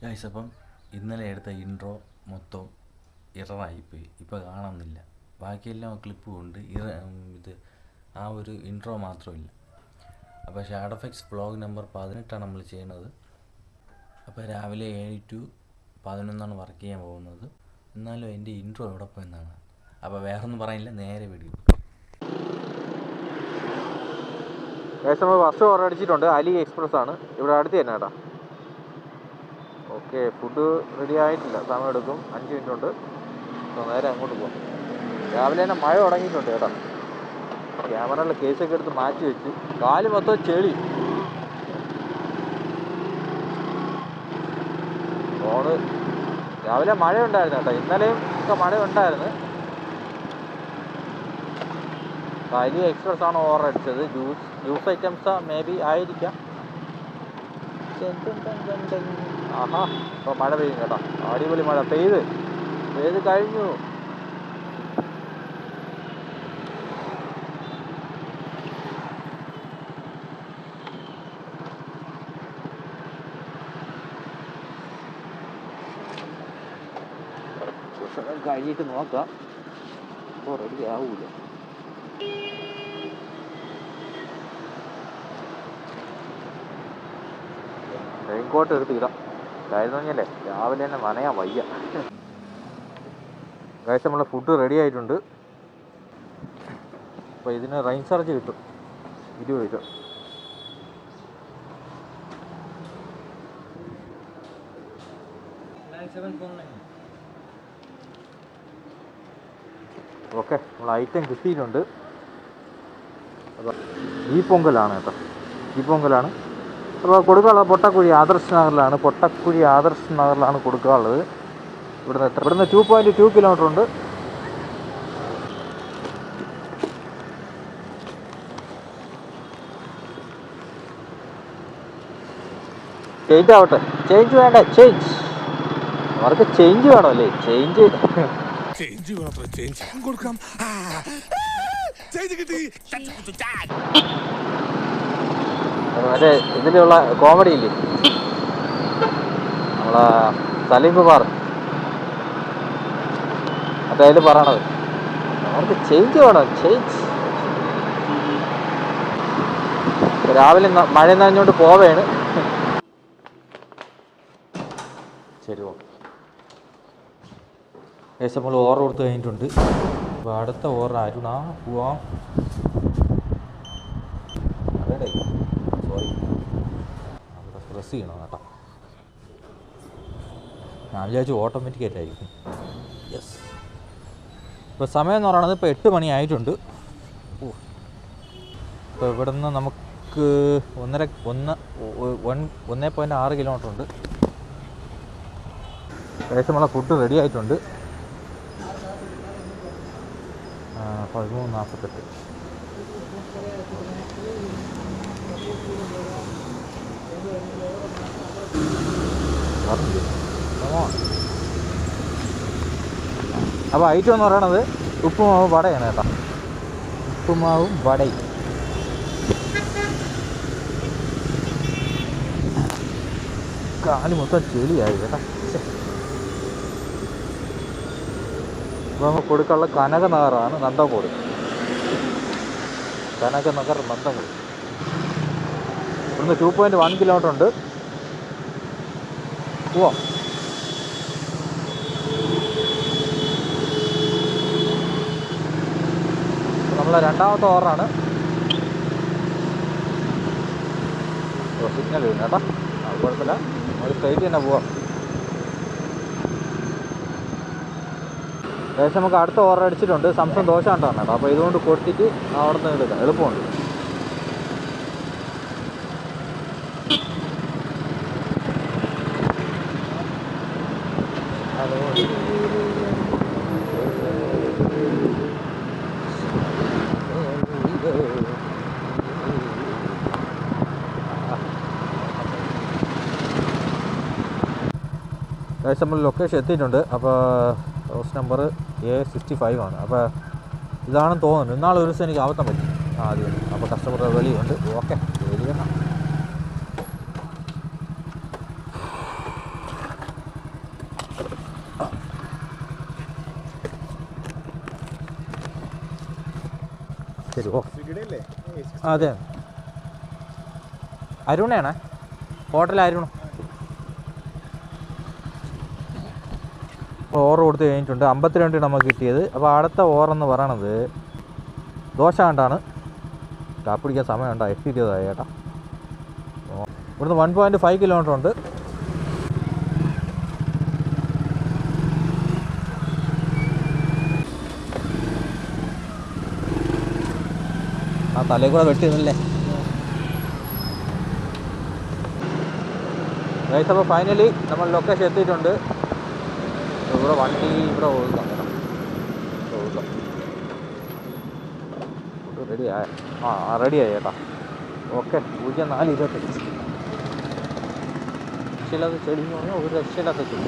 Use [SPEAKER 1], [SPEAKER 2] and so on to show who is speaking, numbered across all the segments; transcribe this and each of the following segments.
[SPEAKER 1] Guys, അപ്പം ഇന്നലെ എടുത്ത ഇൻട്രോ മൊത്തം ഇററായിപ്പോയി, ഇപ്പോൾ കാണുന്നില്ല. ബാക്കിയെല്ലാം ക്ലിപ്പും ഉണ്ട്, ഇത് ആ ഒരു ഇൻട്രോ മാത്രമില്ല. അപ്പോൾ ഷാഡോ എഫക്ട്സ് വ്ളോഗ് നമ്പർ 18 നമ്മൾ ചെയ്യുന്നത്. അപ്പോൾ രാവിലെ 7 to 11 വർക്ക് ചെയ്യാൻ പോകുന്നത്. എന്നാലും എൻ്റെ ഇൻട്രോ എവിടെ പോയെന്നാണ്. അപ്പോൾ വേറൊന്നും പറയില്ല, നേരെ വീഡിയോ.
[SPEAKER 2] നമ്മൾ ബസ് ഓർഡർ അലി എക്സ്പ്രസ് ആണ്, ഇവിടെ അടുത്ത് തന്നെ കേട്ടോ. ഓക്കെ, ഫുഡ് റെഡി ആയിട്ടില്ല, സമയം എടുക്കും, 5 മിനിറ്റ് ഉണ്ട്. അപ്പോൾ നേരെ അങ്ങോട്ട് പോകാം. രാവിലെ തന്നെ മഴ തുടങ്ങിയിട്ടുണ്ട് കേട്ടോ. ക്യാമറയിലെ കേസൊക്കെ എടുത്ത് മാറ്റി വെച്ച്, കാല് മൊത്തം ചെളി. ഫോണ് രാവിലെ മഴ ഉണ്ടായിരുന്നു കേട്ടോ, ഇന്നലെയും ഒക്കെ മഴ ഉണ്ടായിരുന്നു. അലി എക്സ്പ്രസ് ആണ് ഓർഡർ അടിച്ചത്. ജ്യൂസ് ഐറ്റംസ് മേ ബി ആയിരിക്കാം. ആഹാ, ഇപ്പോൾ മഴ പെയ്യും കേട്ടോ, അടിപൊളി മഴ പെയ്ത് കഴിഞ്ഞു. കഴിഞ്ഞിട്ട് നോക്കാം, ഇപ്പോൾ റെഡി ആവൂല. റെയിൻകോട്ട് എടുത്തിടാം, കാര്യം പറഞ്ഞല്ലേ രാവിലെ തന്നെ നനയാൻ വയ്യ. ഗൈസ്, നമ്മളെ ഫുഡ് റെഡി ആയിട്ടുണ്ട്. അപ്പോൾ ഇതിന് റെയിൻ ചാർജ് കിട്ടും 20 രൂപ. ഓക്കെ, നമ്മൾ ഐറ്റം കിട്ടിയിട്ടുണ്ട്. അപ്പോൾ ഈ പൊങ്കലാണ് കേട്ടോ, ഈ പൊങ്കലാണ്. അപ്പോൾ കൊടുക്കാനുള്ളത് പൊട്ടക്കുഴി ആദർശ് നഗറിലാണ് കൊടുക്കാനുള്ളത്. ഇവിടുന്ന് 2.2 കിലോമീറ്റർ ഉണ്ട്. ചേഞ്ച് ആവട്ടെ, ചേഞ്ച് വേണ്ട, ചേഞ്ച് അവർക്ക് ചേഞ്ച് വേണമല്ലേ, ചേഞ്ച് കൊടുക്കാം. മറ്റേ ഇതിലുള്ള കോമഡി ഇല്ലേ, നമ്മളെ സലീം കുമാർ, മറ്റേ അതിൽ പറയണത് അവർക്ക് ചേഞ്ച് വേണം, ചേഞ്ച്. രാവിലെ മഴ നനഞ്ഞുകൊണ്ട് പോവേണ്. ശരി, ഓക്കെ. ഏകദേശം നമ്മൾ ഓർഡർ കൊടുത്ത് കഴിഞ്ഞിട്ടുണ്ട്. അപ്പോൾ അടുത്ത ഓർഡർ അരുണ പോവാം. സോറി, അവിടെ പ്രസ് ചെയ്യണം കേട്ടോ. ഞാൻ വിചാരിച്ചു ഓട്ടോമാറ്റിക്കായിട്ടായിരിക്കും. യെസ്. ഇപ്പോൾ സമയം എന്ന് പറയുന്നത് ഇപ്പോൾ 8 മണി ആയിട്ടുണ്ട്. ഇപ്പോൾ ഇവിടെ നിന്ന് നമുക്ക് 1.6 കിലോമീറ്റർ ഉണ്ട്. ഏകദേശം നമ്മളെ ഫുഡ് റെഡി ആയിട്ടുണ്ട്. 13:48. അപ്പോൾ ഐറ്റം എന്ന് പറയണത് ഉപ്പുമാവ് വടയാണ് കേട്ടോ, ഉപ്പുമാവും വടയും. കാല് മൊത്തം ചെളിയായി കേട്ടോ. അപ്പോൾ നമുക്ക് കൊടുക്കാനുള്ള കനകനഗറാണ്, നന്ദൻകോട്. കനകനഗർ നന്ദൻകോട്. ഇവിടുന്ന് 2.1 കിലോമീറ്റർ ഉണ്ട്. പോവാം. നമ്മളെ രണ്ടാമത്തെ ഓർഡറാണ്. സിഗ്നൽ വരുന്നു കേട്ടോ, അത് കുഴപ്പമില്ല, നമ്മൾ സ്ട്രൈറ്റ് തന്നെ പോവാം. ഏകദേശം നമുക്ക് അടുത്ത ഓർഡർ അടിച്ചിട്ടുണ്ട്. സംസം ദോശ കണ്ടാണ് കേട്ടോ, അപ്പോൾ ഇതുകൊണ്ട് കൊടുത്തിട്ട് അവിടെ നിന്ന് എടുക്കാം, എളുപ്പമുണ്ട്. ഏകദേശം നമ്മൾ ലൊക്കേഷൻ എത്തിയിട്ടുണ്ട്. അപ്പോൾ ഹൗസ് നമ്പർ A65 ആണ്. അപ്പോൾ ഇതാണെന്ന് തോന്നുന്നു. ഇന്നാളെ ഒരു ദിവസം എനിക്ക് അബദ്ധം പറ്റി ആദ്യം. അപ്പോൾ കസ്റ്റമറുടെ വെളിയുണ്ട്. ഓക്കെ, ശരി എന്നാൽ. ശരി ഓ അതെ അരുണയാണേ ഹോട്ടൽ അരുൺ ഓറ് കൊടുത്ത് കഴിഞ്ഞിട്ടുണ്ട് 52 നമുക്ക് കിട്ടിയത്. അപ്പോൾ അടുത്ത ഓറെന്ന് പറയണത് ദോശ കണ്ടാണ്. കാപ്പി പിടിക്കാൻ സമയം ഉണ്ടോ 8:20 ചേട്ടാ. ഇവിടുന്ന് 1.5 കിലോമീറ്റർ ഉണ്ട്. ആ തലയിൽ കൂടെ വെട്ടിയിരുന്നല്ലേ ഗൈസ്. അപ്പോൾ ഫൈനലി നമ്മൾ ലൊക്കേഷൻ എത്തിയിട്ടുണ്ട്. ഇവിടെ വണ്ടി ഇവിടെ ഒതുക്കാം റെഡിയായ റെഡിയായി ചേട്ടാ. ഓക്കെ 04:25 രക്ഷയില്ലാത്ത ചെടി എന്ന് പറഞ്ഞാൽ ഒരു രക്ഷയില്ലാത്ത ചെടി.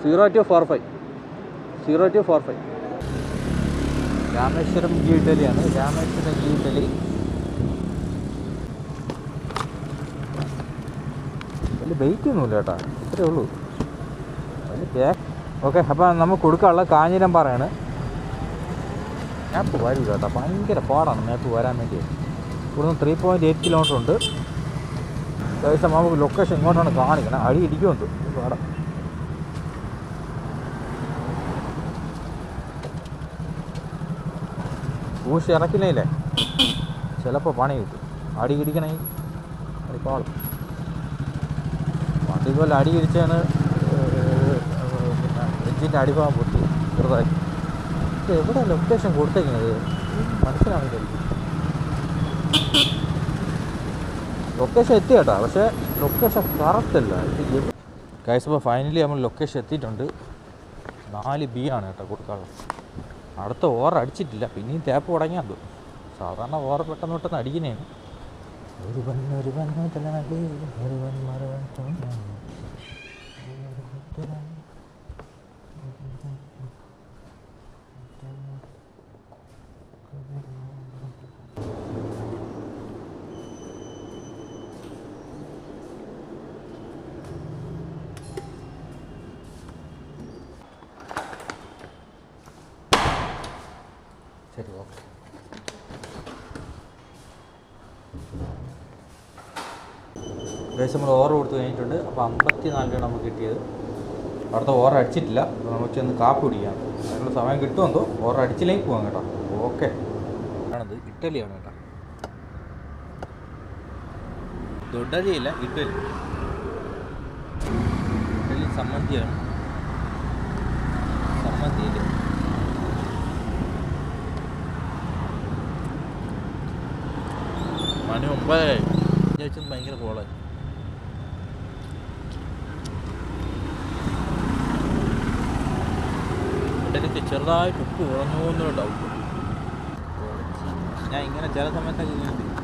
[SPEAKER 2] 0245 രാമേശ്വരം ഗീ ഇഡലിയാണ്. രാമേശ്വരം ഗീ ഇഡലി വലിയ വെയിറ്റ് ഒന്നുമില്ല ചേട്ടാ, ഇത്രയേ ഉള്ളൂ. വലിയ പാക്ക്. ഓക്കെ അപ്പോൾ നമുക്ക് കൊടുക്കാനുള്ള കാഞ്ഞിരം പാറയാണ്. മാപ്പ് വരില്ല കേട്ടോ, ഭയങ്കര പാടാണ് മാപ്പ് വരാൻ വേണ്ടി. ഇവിടുന്ന് 3.8 കിലോമീറ്റർ ഉണ്ട്. ഏകദേശം നമുക്ക് ലൊക്കേഷൻ ഇങ്ങോട്ടാണ് കാണിക്കണം. അടി ഇടിക്കുമെന്ന് പാടാം. ഊശി ഇറക്കില്ലേ ചിലപ്പോൾ പണി കിട്ടും. അടി ഇടിക്കണമെങ്കിൽ അടി പാടും. വണ്ടി പോലെ അടി ഇടിച്ചാണ് പിന്നെ എഞ്ചിൻ്റെ അടിഭാഗം പൊട്ടി ചെറുതായി. ഇത് എവിടെ ലൊക്കേഷൻ കൊടുത്തേക്കുന്നത് മനസ്സിലാവില്ല. ലൊക്കേഷൻ എത്തി കേട്ടോ, പക്ഷേ ലൊക്കേഷൻ കറക്റ്റല്ല. ഗൈസ് അപ്പോൾ ഫൈനലി നമ്മൾ ലൊക്കേഷൻ എത്തിയിട്ടുണ്ട്. 4B ആണ് കേട്ടോ കൊടുക്കാനുള്ളത്. അടുത്ത ഓവർ അടിച്ചിട്ടില്ല, പിന്നെയും തേപ്പ് തുടങ്ങിയാൽ തോന്നും. സാധാരണ ഓവർ പെട്ടെന്ന് അടിക്കുന്നതാണ്. ഒരു ശരി ഓക്കെ. ഏകദേശം നമ്മൾ ഓവർ കൊടുത്ത് കഴിഞ്ഞിട്ടുണ്ട്. അപ്പോൾ 54 നമുക്ക് കിട്ടിയത്. അടുത്ത ഓവർ അടിച്ചിട്ടില്ല. നമുക്ക് ചെന്ന് കാപ്പി പിടിക്കാം. അതിനുള്ള സമയം കിട്ടുമെന്തോ. ഓവർ അടിച്ചില്ലെങ്കിൽ പോകാം കേട്ടോ. ഓക്കെ ആണത് ഇഡ്ഡലിയാണ് കേട്ടോ. ദൊഡലിയല്ല, ഇഡ്ഡലി. ഇഡ്ഡലി സമ്മന്തിയാണ്. സമ്മന്തിയില്ല മണി 9 ചോദിച്ചത് ഭയങ്കര കോളായി. ഇഡലിക്ക് ചെറുതായിട്ട് ഉപ്പ് കുറഞ്ഞു ഡൗട്ട്. ഞാൻ ഇങ്ങനെ ചില സമയത്തൊക്കെ ഇങ്ങനെ ചെയ്യും.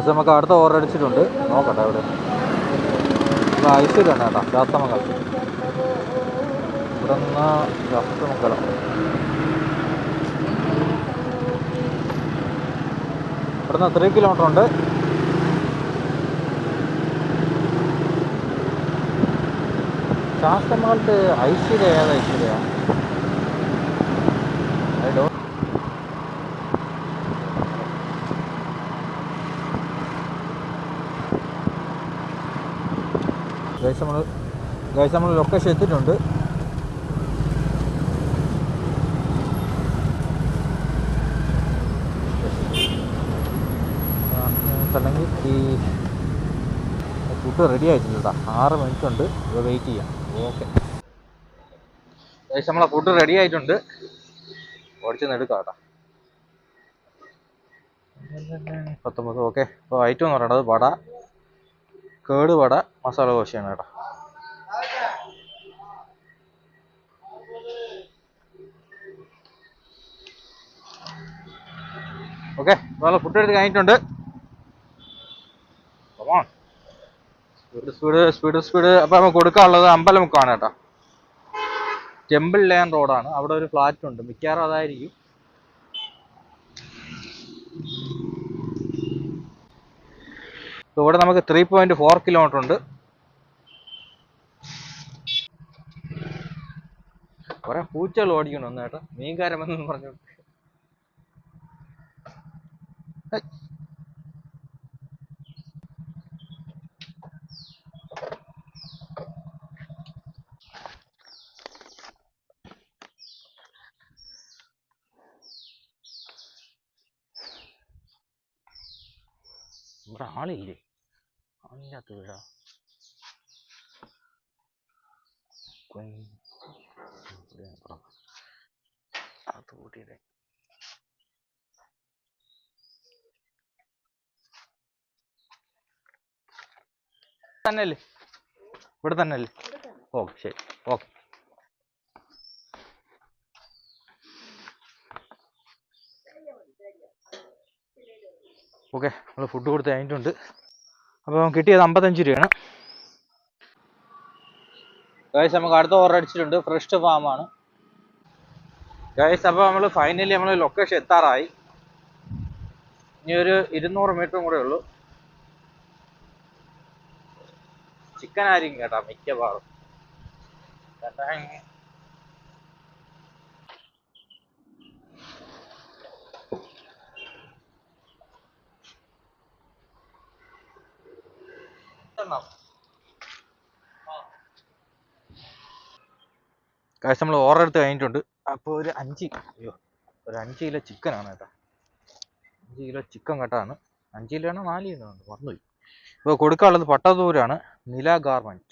[SPEAKER 2] നമുക്ക് അടുത്ത ഓവർ അടിച്ചിട്ടുണ്ട്. നോക്കട്ടെ അവിടെ ഐശ്വര്യാണ് കേട്ടോ. ശാസ്തമംഗലം ഇവിടെ നിന്ന് ശാസ്തമംഗലം ഇവിടെ നിന്ന് 3 കിലോമീറ്റർ ഉണ്ട്. ശാസ്തമംഗലത്ത് ഐശ്വര്യ ഏതാ ഐശ്വര്യ? ഗൈസ് നമ്മൾ ലൊക്കേഷൻ എത്തിയിട്ടുണ്ട്. അല്ലെങ്കിൽ ഈ ഫുഡ് റെഡി ആയിട്ടില്ല കേട്ടോ. 6 മിനിറ്റ് ഉണ്ട്, വെയിറ്റ് ചെയ്യാം. ഓക്കെ ഗൈസ് നമ്മളെ ഫുഡ് റെഡി ആയിട്ടുണ്ട്. ഓടിച്ചെന്ന് എടുക്കാം കേട്ടോ. 19 ഓക്കെ. അപ്പോൾ ഐറ്റം എന്ന് പറയുന്നത് വട, കേട് വട, മസാല ദോശയാണ് കേട്ടോ. ഓക്കെ നമ്മൾ ഫുഡ് എടുത്ത് കഴിഞ്ഞിട്ടുണ്ട്. സ്പീഡ്. അപ്പോൾ നമുക്ക് കൊടുക്കാനുള്ളത് അമ്പലമുക്കാണ് കേട്ടോ. ടെമ്പിൾ ലെയൻ റോഡാണ്. അവിടെ ഒരു ഫ്ലാറ്റ് ഉണ്ട്, മിക്കവാറും അതായിരിക്കും. ഇവിടെ നമുക്ക് 3.4 കിലോമീറ്റർ ഉണ്ട്. കുറെ പൂച്ചകൾ ഓടിക്കണം ഒന്ന് കേട്ടോ, മീൻകാരൻ വന്നെന്ന് പറഞ്ഞു. ഇവിടെ ആളില്ലേ? ആളില്ലാത്ത വീടാ. തന്നെയല്ലേ? ഇവിടെ തന്നെയല്ലേ? ഓക്കെ, ശരി, ഓക്കെ. ഓക്കെ, നമ്മൾ ഫുഡ് കൊടുത്ത് കഴിഞ്ഞിട്ടുണ്ട്. അപ്പോൾ കിട്ടിയത് 55 രൂപയാണ്. ഗൈസ്, നമുക്ക് അടുത്ത ഓർഡർ അടിച്ചിട്ടുണ്ട്. ഫ്രഷ് ഫാമാണ് ഗൈസ്. അപ്പോൾ നമ്മൾ ഫൈനലി നമ്മൾ ലൊക്കേഷൻ എത്താറായി. ഇനി ഒരു 200 മീറ്ററും കൂടെ ഉള്ളൂ. ചിക്കൻ ആയിരിക്കും കേട്ടോ മിക്കവാറും. ഗൈസ്, നമ്മൾ ഓർഡർ എടുത്ത് കഴിഞ്ഞിട്ടുണ്ട്. അപ്പോൾ ഒരു 5 കിലോ ചിക്കനാണ് കേട്ടോ. 5 കിലോ ചിക്കൻ കട്ടാണ്. 5 കിലോ ആണോ 4 കിലോ ആണ്, മറന്നുപോയി. ഇപ്പോൾ കൊടുക്കാനുള്ളത് പട്ടത്തൂരാണ്, നില ഗാർമെന്റ്.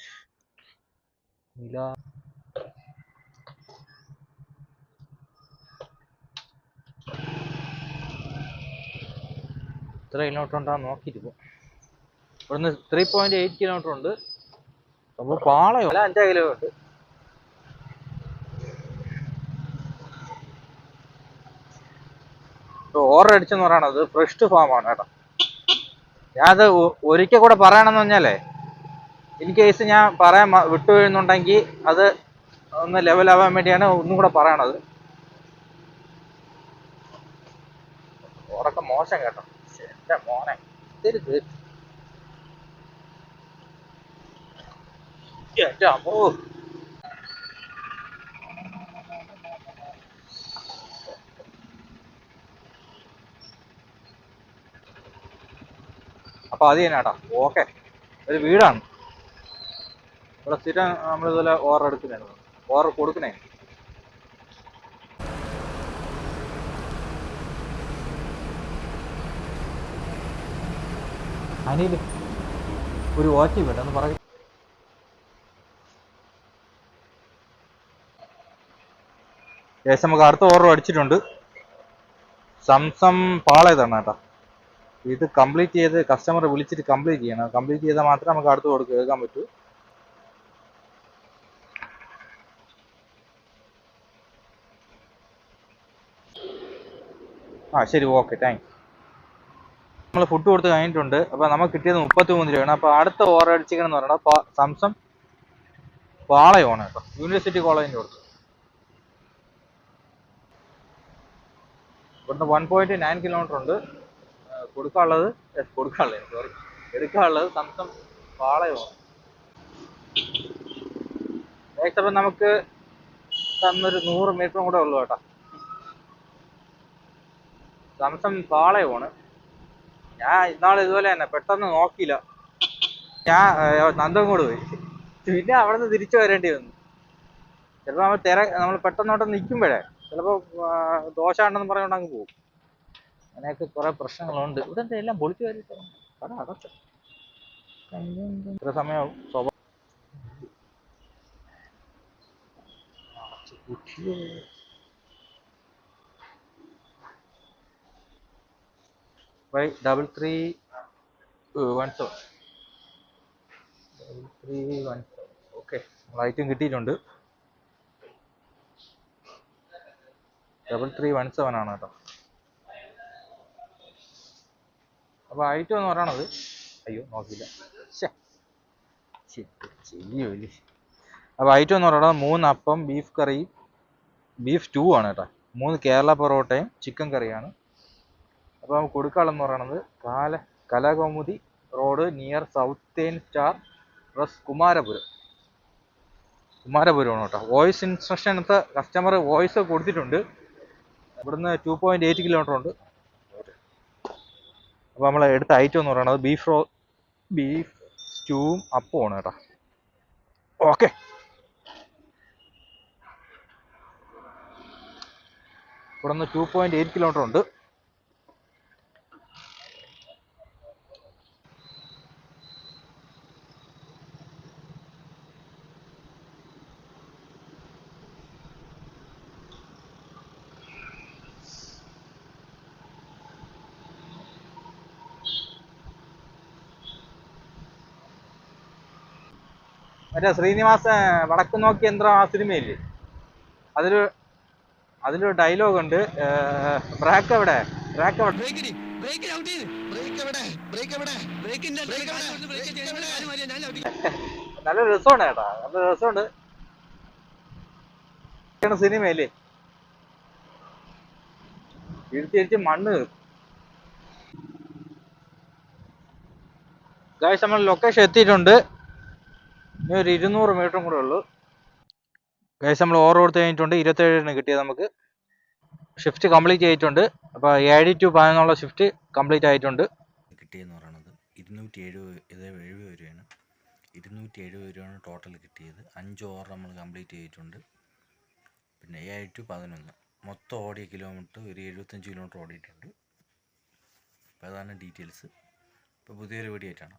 [SPEAKER 2] എത്ര കിലോമീറ്റർ ഉണ്ടാകും നോക്കിയിട്ട് പോകും. ഇവിടുന്ന് 3.8 കിലോമീറ്റർ ഉണ്ട്. അപ്പോൾ പാളയോ 5 കിലോമീറ്റർ. ഓർഡർ അടിച്ചെന്ന് പറയണത് ഫ്രഷ് ഫാമാണ് കേട്ടോ. ഞാനത് ഒരിക്കൽ കൂടെ പറയണമെന്ന് പറഞ്ഞാലേ, ഇൻ കേസ് ഞാൻ പറയാൻ വിട്ടുവീഴുന്നുണ്ടെങ്കിൽ അത് ഒന്ന് ലെവലാവാൻ വേണ്ടിയാണ് ഒന്നും കൂടെ പറയണത്. ഓറൊക്കെ മോശം കേട്ടോ. എന്റെ മോനെ തിരുത്. അമ്മോ, അപ്പൊ അത് തന്നെയാട്ടോ. ഓക്കെ, ഒരു വീടാണ് ഇവിടെ. സ്ഥിരം നമ്മളിതുപോലെ ഓർഡർ എടുക്കുന്നതാണ്, ഓർഡർ കൊടുക്കണേ. അനിൽ ഒരു വാച്ച് വേണ്ടെന്ന് പറയും. ശേഷം നമുക്ക് അടുത്ത ഓർഡർ അടിച്ചിട്ടുണ്ട്. സംസം പാളയതാണ് കേട്ടോ. ഇത് കംപ്ലീറ്റ് ചെയ്ത് കസ്റ്റമറെ വിളിച്ചിട്ട് കംപ്ലീറ്റ് ചെയ്യണം. കംപ്ലീറ്റ് ചെയ്താൽ മാത്രമേ നമുക്ക് അടുത്ത് എടുക്കാൻ പറ്റൂ. ശരി, ഓക്കെ, താങ്ക്സ്. നമ്മൾ ഫുഡ് കൊടുത്ത് കഴിഞ്ഞിട്ടുണ്ട്. അപ്പോൾ നമുക്ക് കിട്ടിയത് 33 രൂപയാണ്. അപ്പോൾ അടുത്ത ഓർഡർ അടിച്ചിരിക്കണം എന്ന് പറയുന്നത് സംസം പാളയമാണ് കേട്ടോ, യൂണിവേഴ്സിറ്റി കോളേജിൻ്റെ കൊടുത്ത്. ഇവിടുന്ന് 1.9 കിലോമീറ്റർ ഉണ്ട്. എടുക്കാനുള്ളത് സംസം പാളയമാണ്. നെക്സ്റ്റ് അപ്പം നമുക്ക് തന്നൊരു 100 മീറ്ററും കൂടെ ഉള്ളു കേട്ടോ. സംസം പാളയമാണ്. ഞാൻ ഇന്നാൾ ഇതുപോലെ തന്നെ പെട്ടെന്ന് നോക്കിയില്ല. ഞാൻ നന്ദൻകോട് പോയി, പിന്നെ അവിടെ നിന്ന് തിരിച്ചു വരേണ്ടി വന്നു. ചിലപ്പോൾ നമ്മൾ പെട്ടെന്നോട്ടം നിൽക്കുമ്പോഴേ ചിലപ്പോൾ ദോശ ഉണ്ടെന്ന് പറഞ്ഞുകൊണ്ട് അങ്ങ് പോകും. അങ്ങനെയൊക്കെ കുറെ പ്രശ്നങ്ങളുണ്ട്. ഇവിടെ എന്താ എല്ലാം പൊളിച്ചു കയറി കട അടച്ചു. ഇത്ര സമയമാവും. By 3317. ഓക്കെ, ഐറ്റം കിട്ടിയിട്ടുണ്ട്. 3317 ആണ് കേട്ടോ. അപ്പോൾ ഐറ്റം എന്ന് പറയണത്, അയ്യോ നോക്കിയില്ല, ചെയ്യൂല്ലേ. അപ്പോൾ ഐറ്റം എന്ന് പറയുന്നത് 3 അപ്പം, ബീഫ് കറി, ബീഫ് സ്റ്റൂ ആണ് കേട്ടോ. 3 കേരള പൊറോട്ടയും ചിക്കൻ കറിയാണ്. അപ്പോൾ നമുക്ക് കൊടുക്കാനുള്ളതെന്ന് പറയുന്നത് Kalakaumudi road near southern star plus കുമാരപുരമാണ് കേട്ടോ. വോയിസ് ഇൻസ്ട്രക്ഷൻ എടുത്ത് കസ്റ്റമർ വോയിസ് കൊടുത്തിട്ടുണ്ട്. ഇവിടുന്ന് 2.8 കിലോമീറ്റർ ഉണ്ട്. അപ്പോൾ നമ്മൾ എടുത്ത ഐറ്റം എന്ന് പറയുന്നത് ബീഫ് സ്റ്റൂവും അപ്പമാണ് കേട്ടോ. ഓക്കെ, ഇവിടുന്ന് 2.8 കിലോമീറ്റർ ഉണ്ട്. മറ്റേ ശ്രീനിവാസൻ വടക്ക് നോക്കി യന്ത്രം ആ സിനിമയില്ലേ, അതിലൊരു ഡയലോഗ് ഉണ്ട്, ബ്രേക്ക് എവിടെ. നല്ല രസമാണ് കേട്ടാ, നല്ല രസമുണ്ട്. സിനിമയല്ലേ, തിരിച്ച് മണ്ണ് കയറും. ഗായ്സ് നമ്മൾ ലൊക്കേഷൻ എത്തിയിട്ടുണ്ട്. ഇനി ഒരു 200 മീറ്ററും കൂടെ ഉള്ളൂ. ഗൈസ് നമ്മൾ ഓവർ കൊടുത്ത് കഴിഞ്ഞിട്ടുണ്ട്. 27 കിട്ടിയത് നമുക്ക്. ഷിഫ്റ്റ് കംപ്ലീറ്റ് ചെയ്തിട്ടുണ്ട്. അപ്പോൾ 7 to 11 ഷിഫ്റ്റ് കംപ്ലീറ്റ് ആയിട്ടുണ്ട്.
[SPEAKER 1] കിട്ടിയെന്ന് പറയുന്നത് 270 രൂപയാണ്. 270 രൂപയാണ് ടോട്ടൽ കിട്ടിയത്. 5 ഓവർ നമ്മൾ കംപ്ലീറ്റ് ചെയ്തിട്ടുണ്ട്. പിന്നെ 7 to 11 മൊത്തം ഓടിയ കിലോമീറ്റർ ഒരു 75 കിലോമീറ്റർ ഓടിയിട്ടുണ്ട്. അപ്പോൾ അതാണ് ഡീറ്റെയിൽസ്. ഇപ്പോൾ പുതിയൊരു വീഡിയോ ആയിട്ടാണ്.